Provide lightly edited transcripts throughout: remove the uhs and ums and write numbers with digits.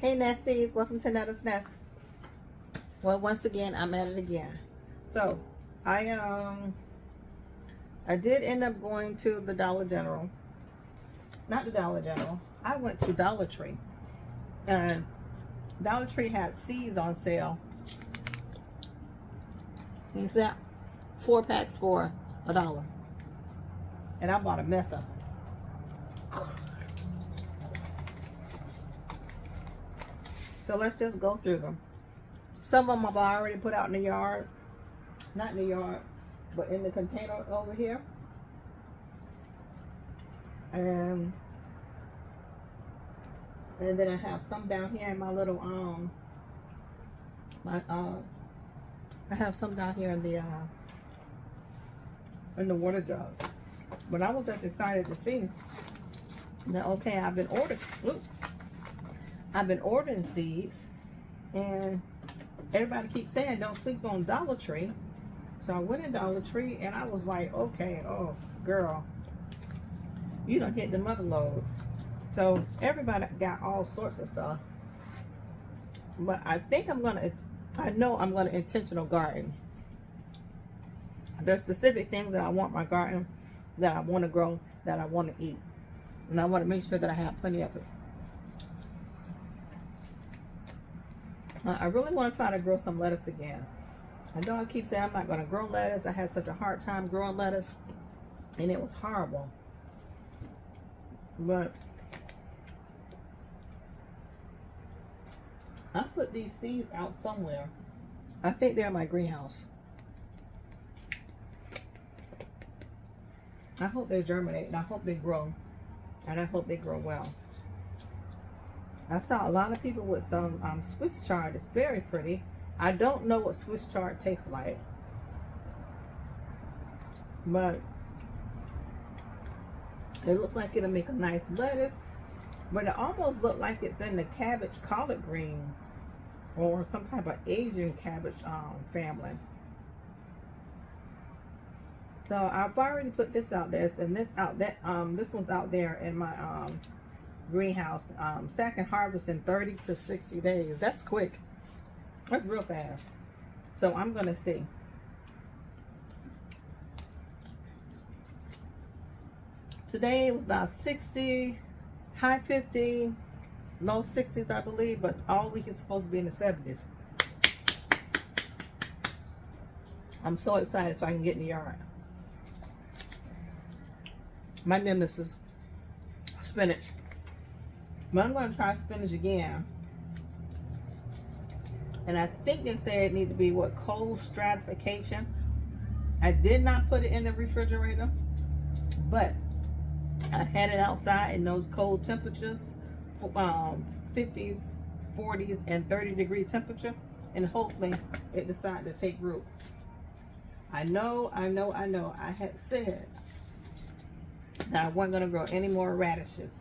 Hey Nesties, welcome to Netta's Nest. Well, once again, I'm at it again. So, I did end up going to the Dollar General. Not the Dollar General. I went to Dollar Tree. And Dollar Tree had seeds on sale. Is that 4 packs for $1? And I bought a mess of them. So let's just go through them. Some of them I've already put out in the yard. Not in the yard, but in the container over here. And then I have some down here in my little I have some down here in the water jars. But I was just excited to see that okay, I've been ordering seeds, and everybody keeps saying don't sleep on Dollar Tree. So I went in Dollar Tree and I was like, okay, oh girl, you done hit the mother load. So everybody got all sorts of stuff. But I think I know I'm gonna intentional garden. There's specific things that I want my garden, that I want to grow, that I want to eat. And I want to make sure that I have plenty of it. I really want to try to grow some lettuce again. I know I keep saying I'm not going to grow lettuce. I had such a hard time growing lettuce, and it was horrible. But I put these seeds out somewhere. I think they're in my greenhouse. I hope they germinate, and I hope they grow, and I hope they grow well. I saw a lot of people with some Swiss chard. It's very pretty. I don't know what Swiss chard tastes like, but it looks like it'll make a nice lettuce. But it almost looks like it's in the cabbage collard green or some type of Asian cabbage family. So I've already put this out there, and this one's out there in my greenhouse. Sack and harvest in 30 to 60 days. That's quick. That's real fast. So I'm gonna see. Today it was about 60, high 50, low 60s, I believe, but all week is supposed to be in the 70s. I'm so excited so I can get in the yard. My nemesis, spinach. But I'm going to try spinach again. And I think they say it need to be what, cold stratification. I did not put it in the refrigerator, but I had it outside in those cold temperatures, 50s, 40s, and 30-degree temperature, and hopefully it decided to take root. I know. I had said that I wasn't going to grow any more radishes.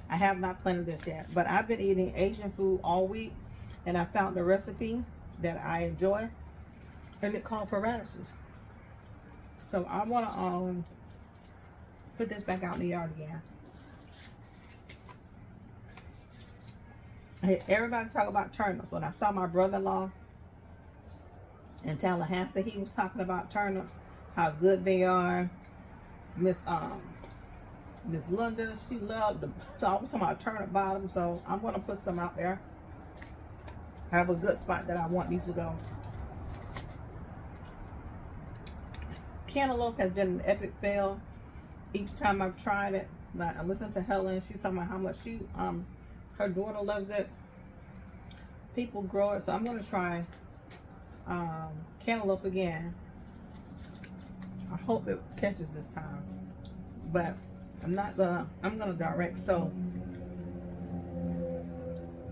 I have not planted this yet, but I've been eating Asian food all week, and I found a recipe that I enjoy, and it called for radishes. So I want to put this back out in the yard again. Hey, everybody talk about turnips. When I saw my brother-in-law in Tallahassee, he was talking about turnips, how good they are. Miss Linda, she loved them. So I was talking about turnip bottom, so I'm going to put some out there. I have a good spot that I want these to go. Cantaloupe has been an epic fail each time I've tried it. But I listened to Helen. She's talking about how much her daughter loves it. People grow it, so I'm going to try cantaloupe again. I hope it catches this time. But I'm gonna direct sow.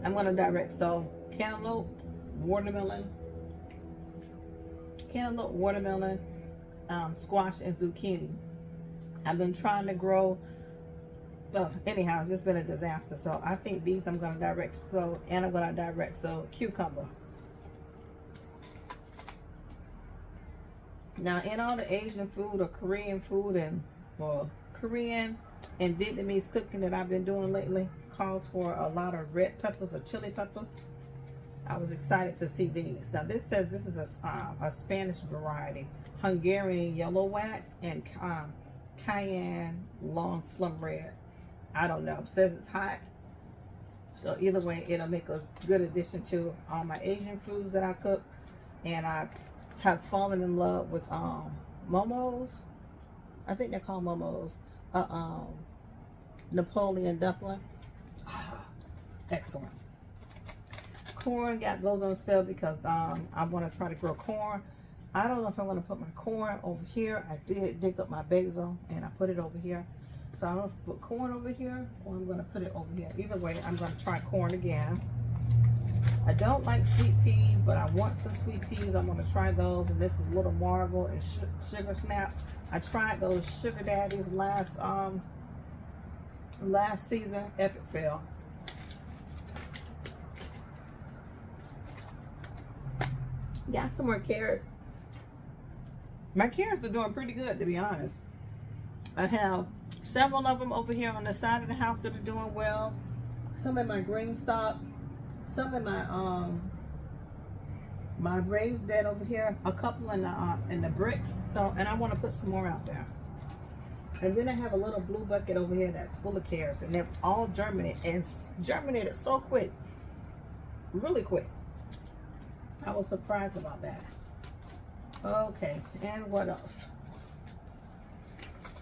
I'm gonna direct sow cantaloupe, watermelon, squash, and zucchini. I've been trying to grow, anyhow, it's just been a disaster. So I think these I'm gonna direct sow, and I'm gonna direct sow cucumber. Now in all the Asian food or Korean food and Korean and Vietnamese cooking that I've been doing lately, calls for a lot of red peppers or chili peppers. I was excited to see these. Now this says this is a Spanish variety, Hungarian yellow wax and cayenne long slum red. I don't know. It says it's hot. So either way, it'll make a good addition to all my Asian foods that I cook. And I have fallen in love with momos. I think they're called momos. Napoleon dumpling. Excellent. Corn goes on sale because I want to try to grow corn. I don't know if I want to put my corn over here. I did dig up my basil and I put it over here. So I don't know if I put corn over here or I'm going to put it over here. Either way, I'm going to try corn again. I don't like sweet peas, but I want some sweet peas. I'm going to try those. And this is Little Marble and Sugar Snap. I tried those Sugar Daddies last season. Epic fail. Got some more carrots. My carrots are doing pretty good, to be honest. I have several of them over here on the side of the house that are doing well. Some in my green stock, some in my my raised bed over here, a couple in the bricks. So, and I want to put some more out there. And then I have a little blue bucket over here that's full of carrots, and they're all germinated and germinated so quick, really quick. I was surprised about that. Okay, and what else?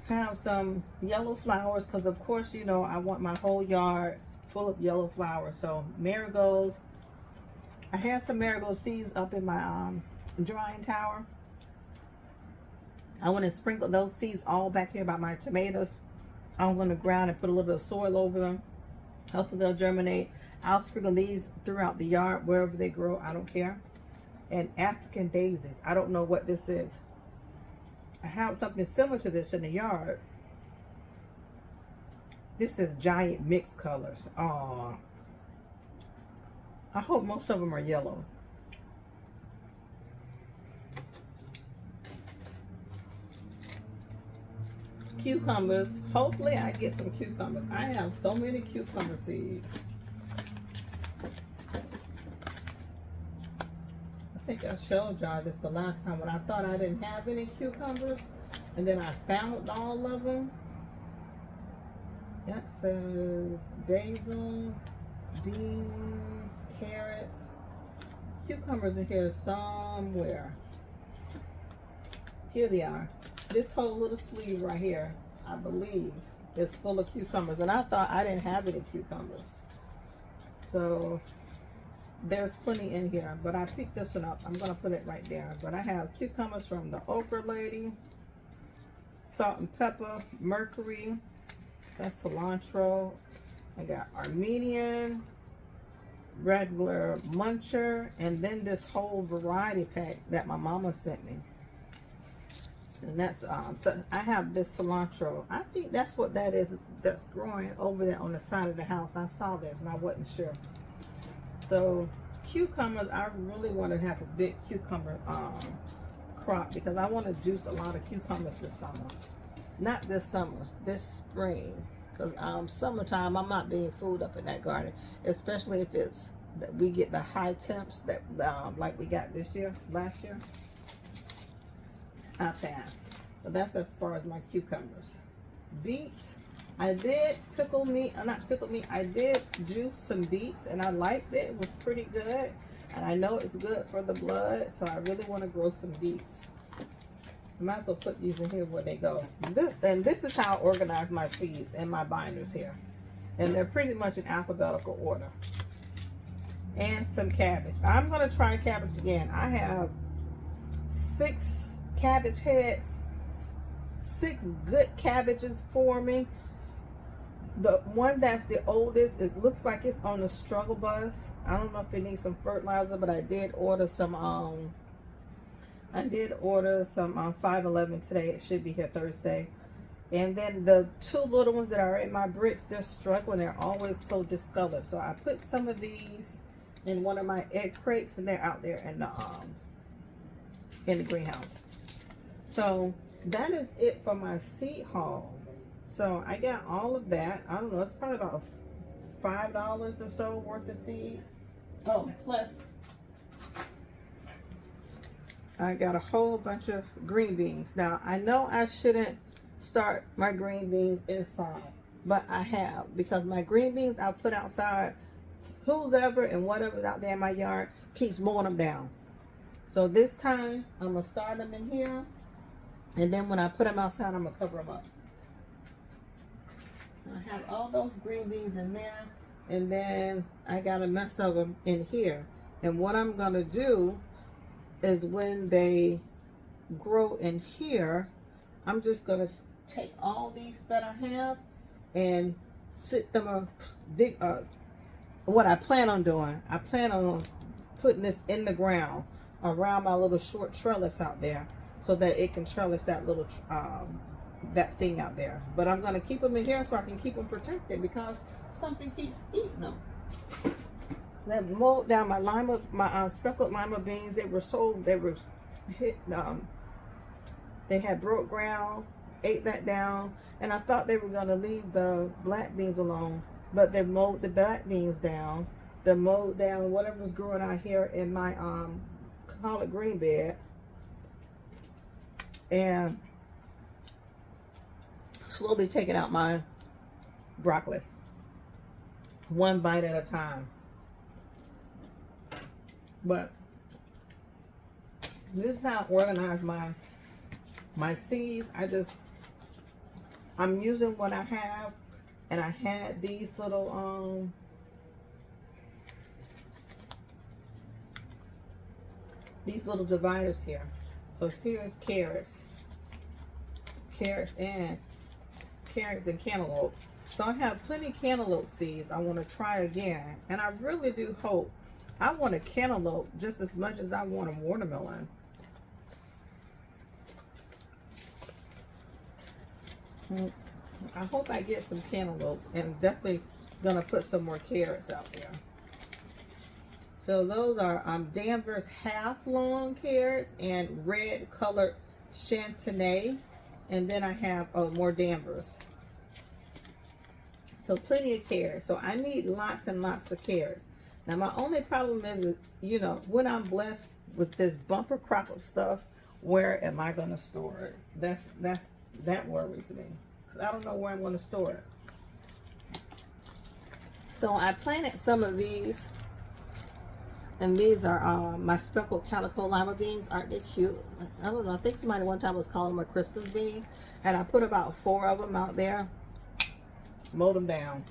Have some yellow flowers because of course, you know, I want my whole yard full of yellow flowers. So marigolds. I have some marigold seeds up in my drying tower. I want to sprinkle those seeds all back here by my tomatoes. I'm on the ground and put a little bit of soil over them. Hopefully they'll germinate. I'll sprinkle these throughout the yard wherever they grow. I don't care. And African daisies. I don't know what this is. I have something similar to this in the yard. This is giant mixed colors. Aww. I hope most of them are yellow. Cucumbers. Hopefully I get some cucumbers. I have so many cucumber seeds. I think I showed y'all this the last time when I thought I didn't have any cucumbers, and then I found all of them. That says basil, beans, carrots, cucumbers in here somewhere. Here they are. This whole little sleeve right here, I believe, is full of cucumbers, and I thought I didn't have any cucumbers. So there's plenty in here, but I picked this one up. I'm gonna put it right there. But I have cucumbers from the Okra Lady, salt and pepper, Mercury, that's cilantro. I got Armenian, regular muncher, and then this whole variety pack that my mama sent me. And that's so I have this cilantro. I think that's what that is that's growing over there on the side of the house. I saw this and I wasn't sure. So cucumbers, I really want to have a big cucumber crop because I want to juice a lot of cucumbers this summer. Not this summer, this spring. Because summertime, I'm not being fooled up in that garden, especially if it's that we get the high temps that like we got last year. I passed. But that's as far as my cucumbers. Beets. I did I did juice some beets and I liked it. It was pretty good. And I know it's good for the blood, so I really want to grow some beets. I might as well put these in here where they go. This is how I organize my seeds in my binders here. And they're pretty much in alphabetical order. And some cabbage. I'm going to try cabbage again. I have 6 cabbage heads, 6 good cabbages for me. The one that's the oldest, it looks like it's on the struggle bus. I don't know if it needs some fertilizer, but I did order some 511 today. It should be here Thursday. And then the 2 little ones that are in my bricks, they're struggling. They're always so discolored. So I put some of these in one of my egg crates, and they're out there in the greenhouse. So that is it for my seed haul. So I got all of that. I don't know, it's probably about $5 or so worth of seeds. Oh, plus I got a whole bunch of green beans. Now, I know I shouldn't start my green beans inside, but I have, because my green beans I put outside, whoever and whatever's out there in my yard keeps mowing them down. So this time, I'm going to start them in here, and then when I put them outside, I'm going to cover them up. I have all those green beans in there, and then I got a mess of them in here. And what I'm going to do is when they grow in here, I'm just going to take all these that I have and sit them what I plan on doing. I plan on putting this in the ground around my little short trellis out there so that it can trellis that little that thing out there. But I'm going to keep them in here so I can keep them protected because something keeps eating them. They mowed down my speckled lima beans. They were hit. They had broke ground, ate that down, and I thought they were going to leave the black beans alone, but they mowed the black beans down. They mowed down whatever's growing out here in my collard green bed, and slowly taking out my broccoli, one bite at a time. But this is how I organize my seeds. I'm using what I have, and I had these little dividers here. So here's carrots and cantaloupe. So I have plenty of cantaloupe seeds I want to try again, and I really do hope. I want a cantaloupe just as much as I want a watermelon. I hope I get some cantaloupes, and definitely gonna put some more carrots out there. So those are Danvers half long carrots and red colored Chantenay, and then I have more Danvers. So plenty of carrots. So I need lots and lots of carrots. Now my only problem is, you know, when I'm blessed with this bumper crop of stuff, where am I going to store it? That worries me, because I don't know where I'm going to store it. So I planted some of these, and these are my speckled calico lima beans. Aren't they cute? I don't know. I think somebody one time was calling them a Christmas bean, and I put about 4 of them out there, mowed them down.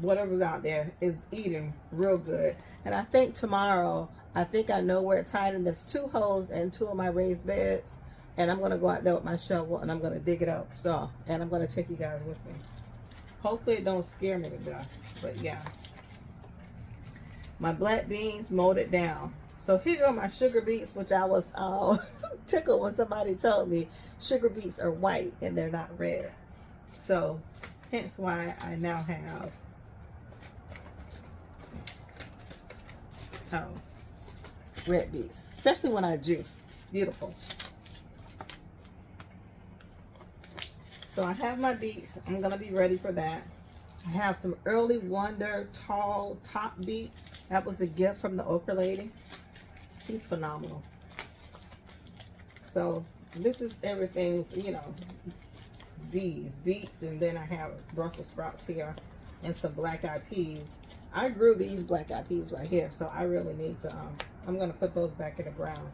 Whatever's out there is eating real good. And I think tomorrow, I think I know where it's hiding. There's 2 holes in 2 of my raised beds, and I'm going to go out there with my shovel and I'm going to dig it up. So, and I'm going to take you guys with me. Hopefully it don't scare me to death, but yeah. My black beans, mowed it down. So here are my sugar beets, which I was tickled when somebody told me sugar beets are white and they're not red. So hence why I now have red beets, especially when I juice. It's beautiful. So I have my beets. I'm gonna be ready for that. I have some Early Wonder tall top beet. That was a gift from the okra lady. She's phenomenal. So this is everything, you know, these beets, and then I have Brussels sprouts here and some black-eyed peas. I grew these black-eyed peas right here, so I really need to I'm going to put those back in the ground.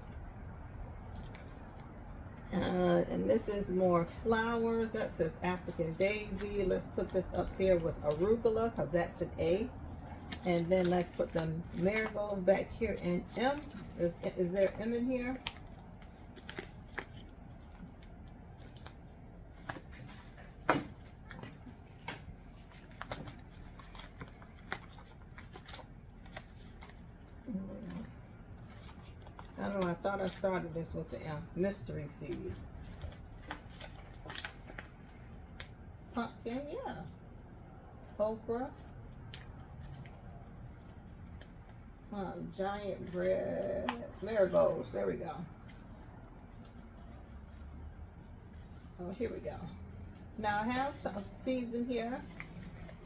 And this is more flowers. That says African daisy. Let's put this up here with arugula, because that's an A. And then let's put the marigolds back here in M. Is there M in here? I don't know, I thought I started this with the mystery seeds. Pumpkin, yeah. Okra. Giant bread. Marigolds, there we go. Oh, here we go. Now I have some seeds in here.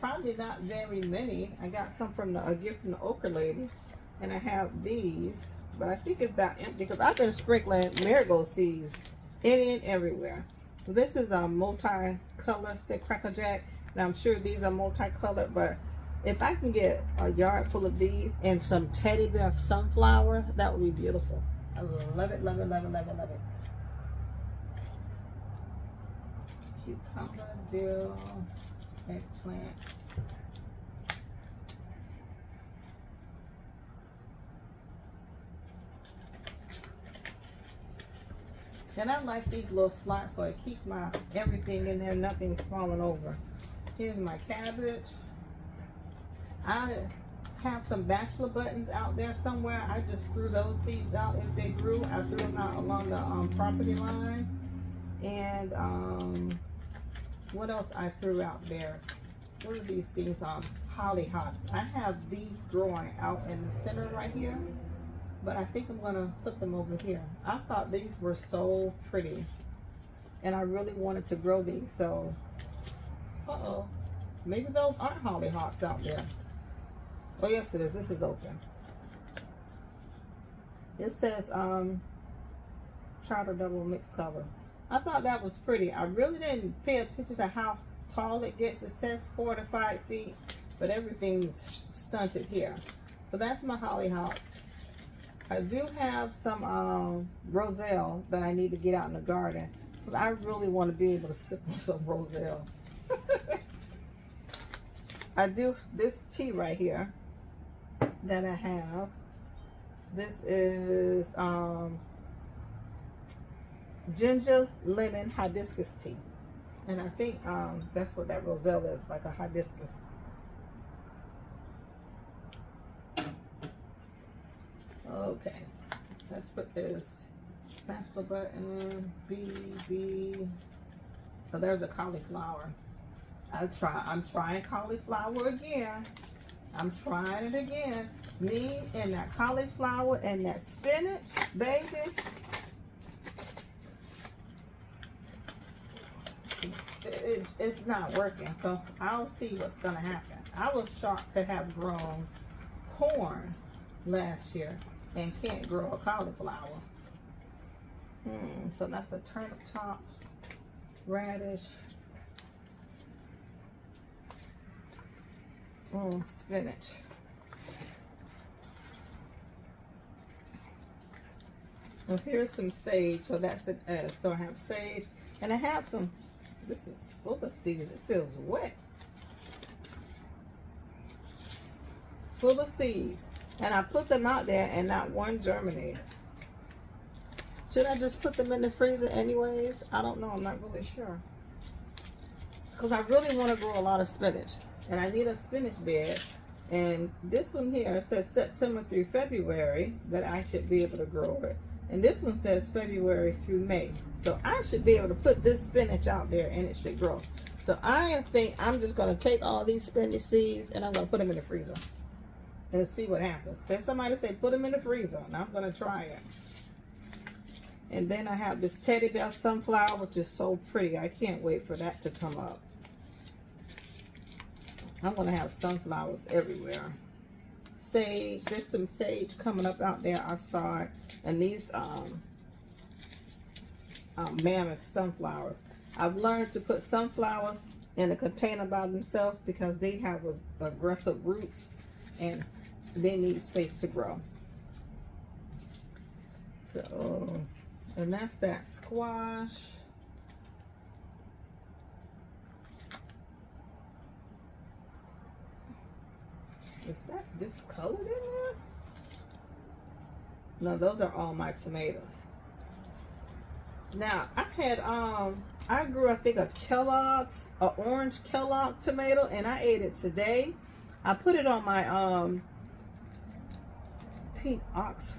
probably not very many. I got some from a gift from the Ochre Lady, and I have these, but I think it's about empty because I've been sprinkling marigold seeds in and everywhere. This is a multi-color, say Cracker Jack, and I'm sure these are multicolored, but if I can get a yard full of these and some teddy bear sunflower, that would be beautiful. I love it, love it, love it, love it, love it. Cucumber, dill, eggplant. And I like these little slots so it keeps my everything in there, nothing's falling over. Here's my cabbage. I have some bachelor buttons out there somewhere. I just threw those seeds out if they grew. I threw them out along the property line. And what else I threw out there? What are these things? Hollyhocks. I have these growing out in the center right here, but I think I'm gonna put them over here. I thought these were so pretty, and I really wanted to grow these. So, maybe those aren't hollyhocks out there. Oh yes, it is. This is open. It says Charter Double Mixed Color. I thought that was pretty. I really didn't pay attention to how tall it gets. It says 4 to 5 feet, but everything's stunted here. So that's my hollyhocks. I do have some roselle that I need to get out in the garden, because I really want to be able to sip on some roselle. I do this tea right here that I have. This is ginger lemon hibiscus tea, and I think that's what that roselle is, like a hibiscus. Okay, let's put this bachelor button, BB. Oh, there's a cauliflower. I'm trying cauliflower again. I'm trying it again. Me and that cauliflower and that spinach, baby. It's not working, so I'll see what's gonna happen. I was shocked to have grown corn last year and can't grow a cauliflower. So that's a turnip top, radish, spinach. Well, here's some sage, so that's an S. So I have sage, and I have some. This is full of seeds. It feels wet. Full of seeds. And I put them out there and not one germinated. Should I just put them in the freezer anyways? I don't know. I'm not really sure. Because I really want to grow a lot of spinach. And I need a spinach bed. And this one here says September through February that I should be able to grow it. And this one says February through May. So I should be able to put this spinach out there and it should grow. So I think I'm just going to take all these spinach seeds and I'm going to put them in the freezer and see what happens. Then somebody say put them in the freezer, and I'm going to try it. And then I have this teddy bear sunflower, which is so pretty. I can't wait for that to come up. I'm going to have sunflowers everywhere. Sage, there's some sage coming up out there. I saw it. And these mammoth sunflowers. I've learned to put sunflowers in a container by themselves because they have aggressive roots and they need space to grow. So, and that's that squash. Is that discolored in there? No, those are all my tomatoes. Now, I had, I grew, I think, a Kellogg's, an orange Kellogg tomato, and I ate it today. I put it on my, pink ox.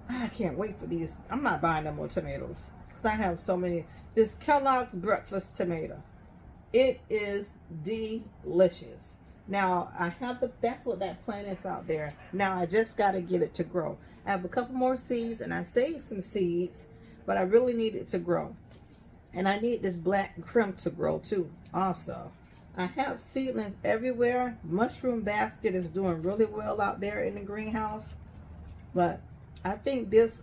I can't wait for these. I'm not buying no more tomatoes because I have so many. This Kellogg's breakfast tomato. It is delicious. Now, I have the, that's what that plant is out there. Now, I just got to get it to grow. I have a couple more seeds, and I saved some seeds, but I really need it to grow. And I need this black crumb to grow, too, also. I have seedlings everywhere. Mushroom basket is doing really well out there in the greenhouse. But I think this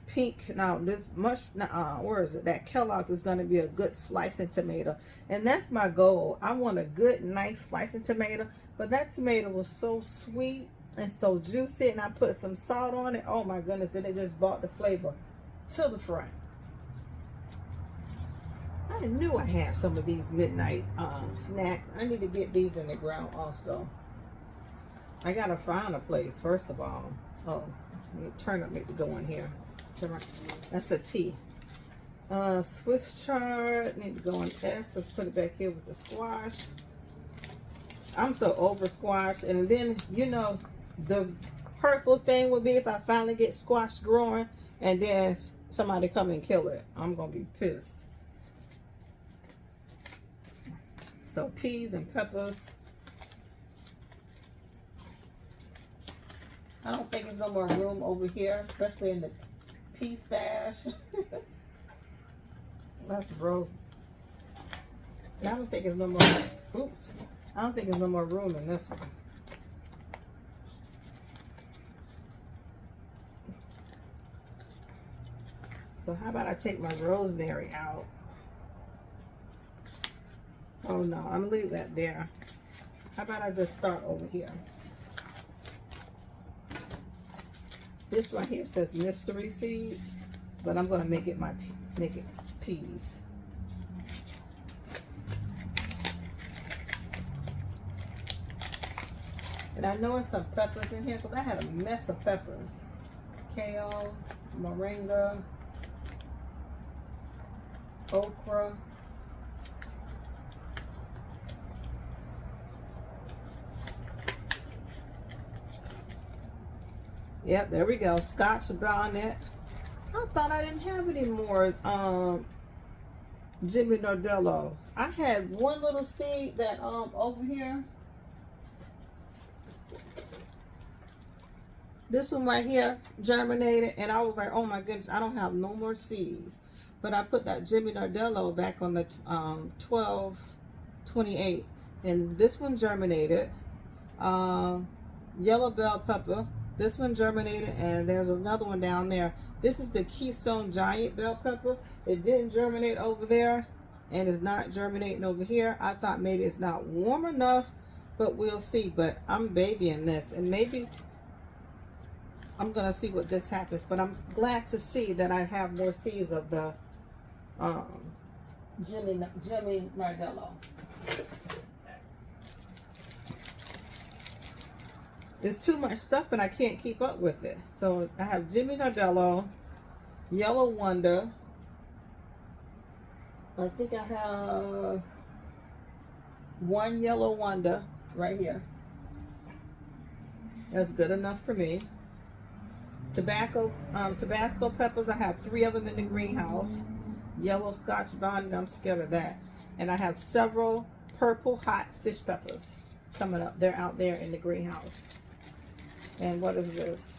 pink, now this where is it? That Kellogg's is going to be a good slicing tomato. And that's my goal. I want a good, nice slicing tomato. But that tomato was so sweet and so juicy. And I put some salt on it. Oh my goodness. And it just brought the flavor to the front. I knew I had some of these midnight snacks. I need to get these in the ground also. I gotta find a place first of all. Oh, turnip need to go in here. That's a T. Swiss chard need to go in S. Let's put it back here with the squash. I'm so over squash. And then, you know, the hurtful thing would be if I finally get squash growing and then somebody come and kill it. I'm gonna be pissed. So peas and peppers. I don't think there's no more room over here, especially in the pea stash. That's gross. I don't think there's no more. Oops. I don't think there's no more room in this one. So how about I take my rosemary out? Oh no, I'm gonna leave that there. How about I just start over here? This right here says mystery seed, but I'm gonna make it peas. And I know there's some peppers in here because I had a mess of peppers. Kale, moringa, okra. Yep, there we go. Scotch bonnet. I thought I didn't have any more Jimmy Nardello. I had one little seed that over here. This one right here germinated, and I was like, oh my goodness, I don't have no more seeds. But I put that Jimmy Nardello back on the 1228, and this one germinated. Yellow bell pepper. This one germinated, and there's another one down there. This is the Keystone Giant bell pepper. It didn't germinate over there, and it's not germinating over here. I thought maybe it's not warm enough, but we'll see. But I'm babying this, and maybe I'm gonna see what this happens. But I'm glad to see that I have more seeds of the Jimmy Nardello. There's too much stuff and I can't keep up with it. So I have Jimmy Nardello, Yellow Wonder. I think I have one Yellow Wonder right here. That's good enough for me. Tabasco peppers, I have 3 of them in the greenhouse. Yellow Scotch bonnet, I'm scared of that. And I have several purple hot fish peppers coming up. They're out there in the greenhouse. And what is this?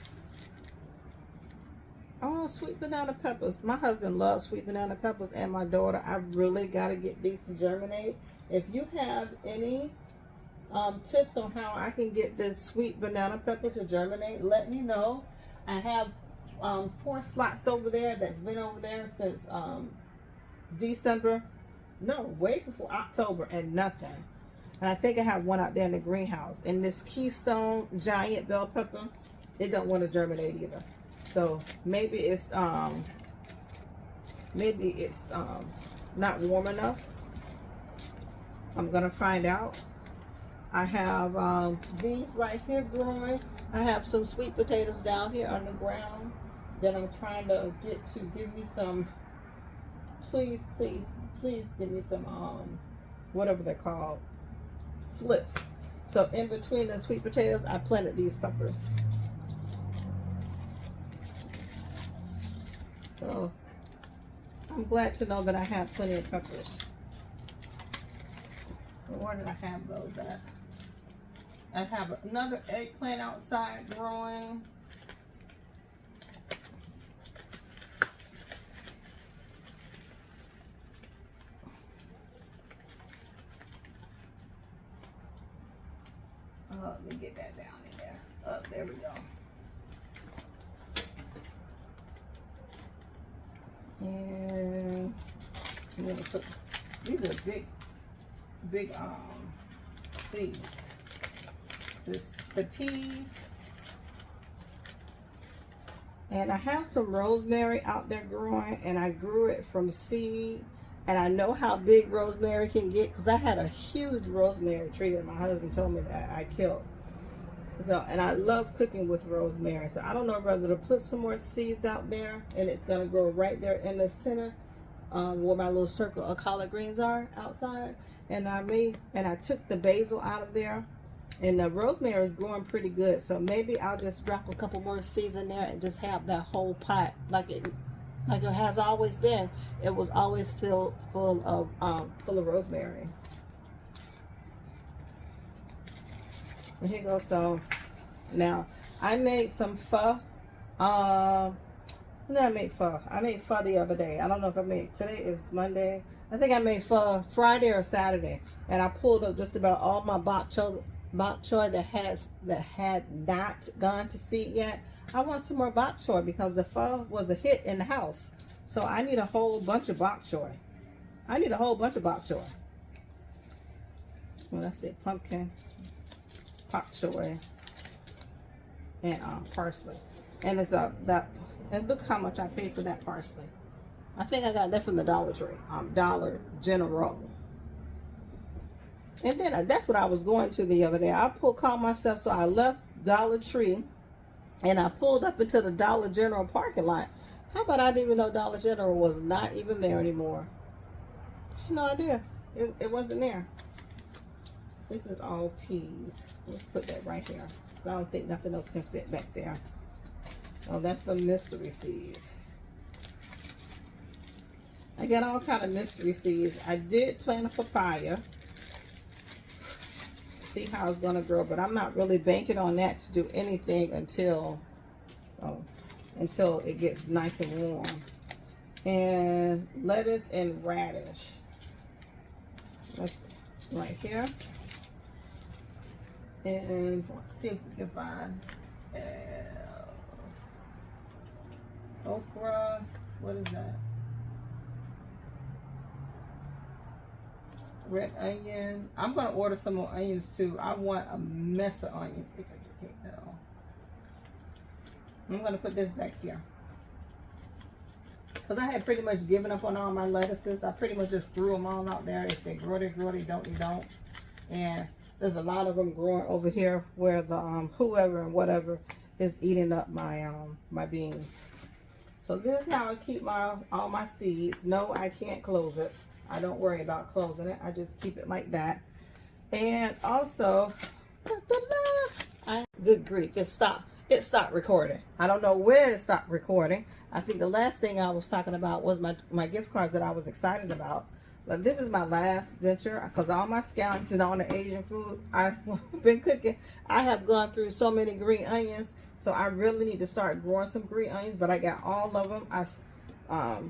Oh, sweet banana peppers. My husband loves sweet banana peppers, and my daughter. I really got to get these to germinate. If you have any tips on how I can get this sweet banana pepper to germinate, let me know. I have 4 slots over there that's been over there since December. No, way before October, and nothing. And I think I have one out there in the greenhouse. And this Keystone Giant bell pepper, it don't want to germinate either. So maybe it's not warm enough. I'm gonna find out. I have these right here growing. I have some sweet potatoes down here on the ground that I'm trying to get to give me some. Please give me some whatever they're called. Slips. So in between the sweet potatoes, I planted these peppers. So I'm glad to know that I have plenty of peppers. So where did I have those at? I have another eggplant outside growing. Let me get that down in there. Up, there we go. And I'm gonna put, these are big seeds. The peas. And I have some rosemary out there growing, and I grew it from seed. And I know how big rosemary can get because I had a huge rosemary tree that my husband told me that I killed. So, and I love cooking with rosemary. So I don't know whether to put some more seeds out there, and it's gonna grow right there in the center where my little circle of collard greens are outside. And I took the basil out of there, and the rosemary is growing pretty good. So maybe I'll just drop a couple more seeds in there and just have that whole pot like it has always been. It was always full of rosemary. And here goes. So now I made some pho. When did I make pho? I made pho the other day. I don't know if I made, today is Monday. I think I made pho Friday or Saturday. And I pulled up just about all my bok choy that had not gone to seed yet. I want some more bok choy because the pho was a hit in the house. So I need a whole bunch of bok choy. Well, that's it. Pumpkin, bok choy, and parsley. And it's and look how much I paid for that parsley. I think I got that from the Dollar Tree, Dollar General. And then that's what I was going to the other day. I called myself, so I left Dollar Tree and I pulled up into the Dollar General parking lot. How about I didn't even know Dollar General was not even there anymore? I had no idea. It wasn't there. This is all peas. Let's put that right here. I don't think nothing else can fit back there. Oh, that's the mystery seeds. I got all kind of mystery seeds. I did plant a papaya. See how it's gonna grow, but I'm not really banking on that to do anything until it gets nice and warm. And lettuce and radish. That's right here. And let's see if we can find okra. What is that? Red onion. I'm gonna order some more onions too. I want a mess of onions. If I can take that off. I'm gonna put this back here because I had pretty much given up on all my lettuces. I pretty much just threw them all out there. If they grow, they grow. They don't, they don't. And there's a lot of them growing over here where the whoever and whatever is eating up my my beans. So this is how I keep all my seeds. No, I can't close it. I don't worry about closing it. I just keep it like that. And also, good grief, it stopped recording. I don't know where it stopped recording. I think the last thing I was talking about was my gift cards that I was excited about. But this is my last venture because all my scallions and all the Asian food I've been cooking. I have gone through so many green onions. So I really need to start growing some green onions, but I got all of them. I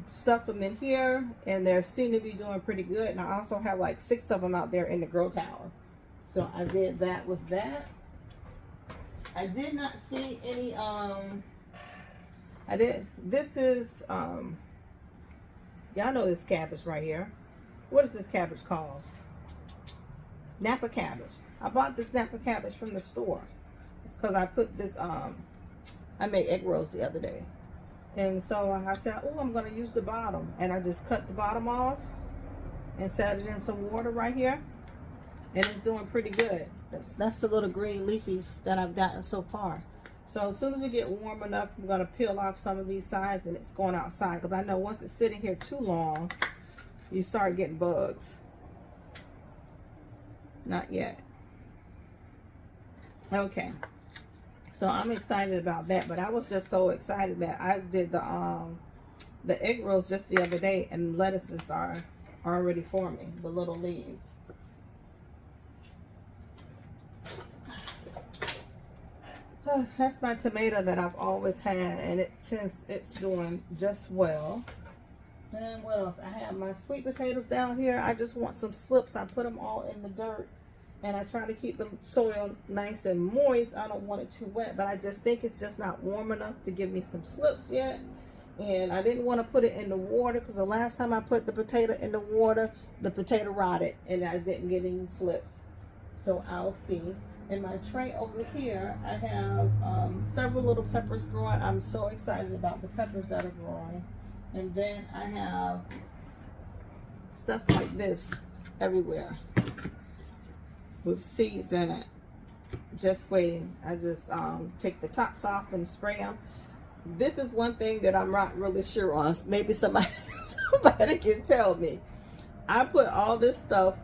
stuffed them in here and they seem to be doing pretty good. And I also have like 6 of them out there in the grow tower. So I did that with that. I did not see any this is y'all know this cabbage right here. What is this cabbage called? Napa cabbage. I bought this Napa cabbage from the store because I put this I made egg rolls the other day. And so I said, oh, I'm going to use the bottom. And I just cut the bottom off and set it in some water right here. And it's doing pretty good. That's the little green leafies that I've gotten so far. So as soon as it gets warm enough, I'm going to peel off some of these sides and it's going outside. Because I know once it's sitting here too long, you start getting bugs. Not yet. Okay. So I'm excited about that, but I was just so excited that I did the egg rolls just the other day, and lettuces are already forming, the little leaves. That's my tomato that I've always had, and it's doing just well. And what else? I have my sweet potatoes down here. I just want some slips. I put them all in the dirt, And I try to keep the soil nice and moist. I don't want it too wet, but I just think it's just not warm enough to give me some slips yet. And I didn't want to put it in the water because the last time I put the potato in the water, the potato rotted and I didn't get any slips. So I'll see. In my tray over here, I have several little peppers growing. I'm so excited about the peppers that are growing. And then I have stuff like this everywhere with seeds in it, just waiting. I just take the tops off and spray them. This is one thing that I'm not really sure on. Maybe somebody can tell me. I put all this stuff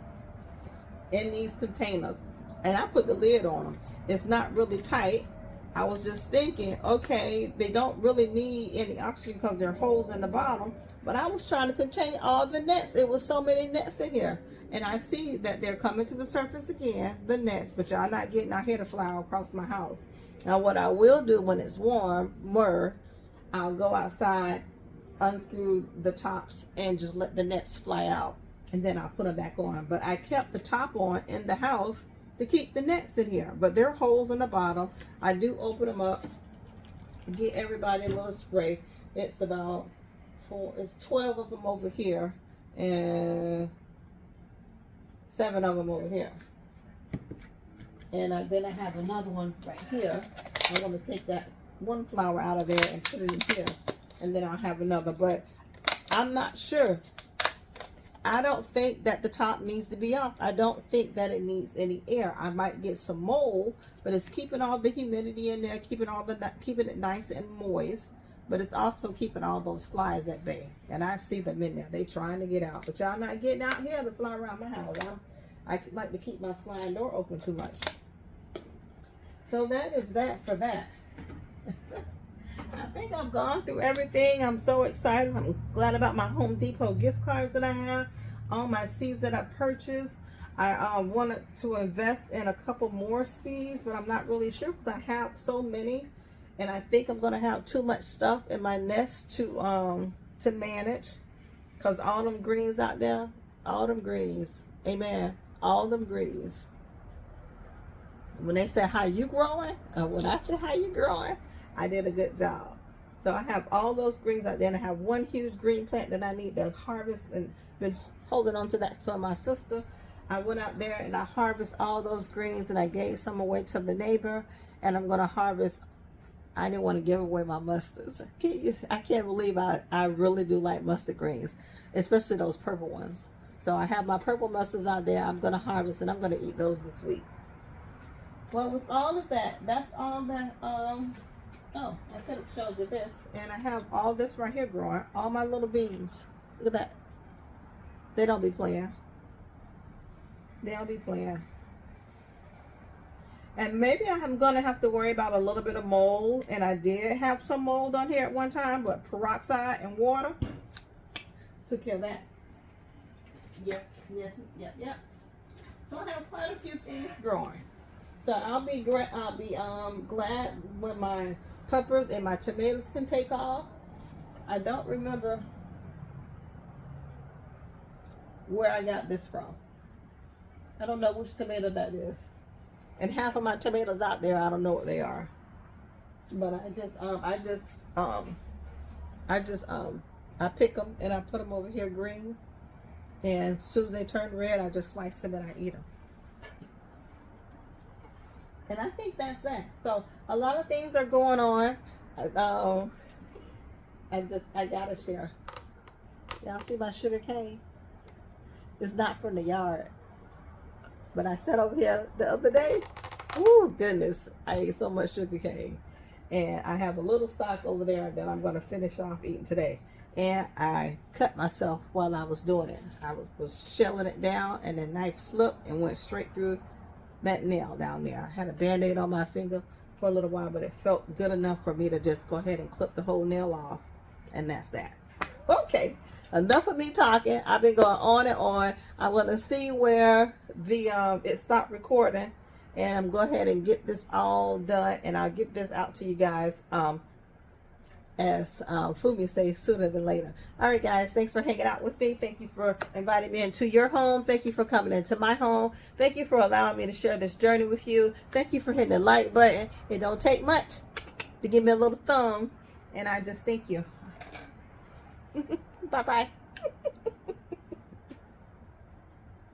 in these containers and I put the lid on them. It's not really tight. I was just thinking, okay, they don't really need any oxygen because there are holes in the bottom, but I was trying to contain all the nets. It was so many nets in here. And I see that they're coming to the surface again, the nets, but y'all not getting out here to fly across my house. Now what I will do when it's warmer, I'll go outside, unscrew the tops, and just let the nets fly out. And then I'll put them back on. But I kept the top on in the house to keep the nets in here. But there are holes in the bottom. I do open them up, get everybody a little spray. It's about it's 12 of them over here and 7 of them over here. And then I have another one right here. I want to take that one flower out of there and put it in here. And then I'll have another. But I'm not sure. I don't think that the top needs to be off. I don't think that it needs any air. I might get some mold, but it's keeping all the humidity in there, keeping it nice and moist. But it's also keeping all those flies at bay. And I see them in there. They trying to get out. But y'all not getting out here to fly around my house. I like to keep my sliding door open too much. So that is that for that. I think I've gone through everything. I'm so excited. I'm glad about my Home Depot gift cards that I have. All my seeds that I purchased. I wanted to invest in a couple more seeds, but I'm not really sure because I have so many. And I think I'm going to have too much stuff in my nest to manage. Because all them greens out there, all them greens. Amen. All them greens. When they say how you growing, when I say how you growing, I did a good job. So I have all those greens out there, and I have one huge green plant that I need to harvest, and been holding on to that for my sister. I went out there and I harvested all those greens, and I gave some away to the neighbor, and I'm going to harvest. I didn't want to give away my mustards. I can't believe I really do like mustard greens, especially those purple ones. So I have my purple mustards out there. I'm going to harvest, and I'm going to eat those this week. Well, with all of that, that's all that, oh, I could have showed you this. And I have all this right here growing, all my little beans. Look at that. They don't be playing. They don't be playing. And maybe I'm going to have to worry about a little bit of mold. And I did have some mold on here at one time, but peroxide and water took care of that. Yep, yes, yep. So I have quite a few things growing. So I'll be glad when my peppers and my tomatoes can take off. I don't remember where I got this from. I don't know which tomato that is. And half of my tomatoes out there, I don't know what they are. But I pick them and I put them over here green. And as soon as they turn red, I just slice them and I eat them. And I think that's that. So a lot of things are going on. I gotta share. Y'all see my sugar cane? It's not from the yard. But I sat over here the other day. Oh goodness, I ate so much sugar cane. And I have a little stock over there that I'm gonna finish off eating today. And I cut myself while I was doing it. I was shelling it down, and the knife slipped and went straight through that nail down there. I had a band-aid on my finger for a little while, but it felt good enough for me to just go ahead and clip the whole nail off. And that's that. Okay, enough of me talking. I've been going on and on. I want to see where the it stopped recording, and I'm go ahead and get this all done, and I'll get this out to you guys as Fumi says, sooner than later. All right, guys, thanks for hanging out with me. Thank you for inviting me into your home. Thank you for coming into my home. Thank you for allowing me to share this journey with you. Thank you for hitting the like button. It don't take much to give me a little thumb, and I just thank you. Bye-bye.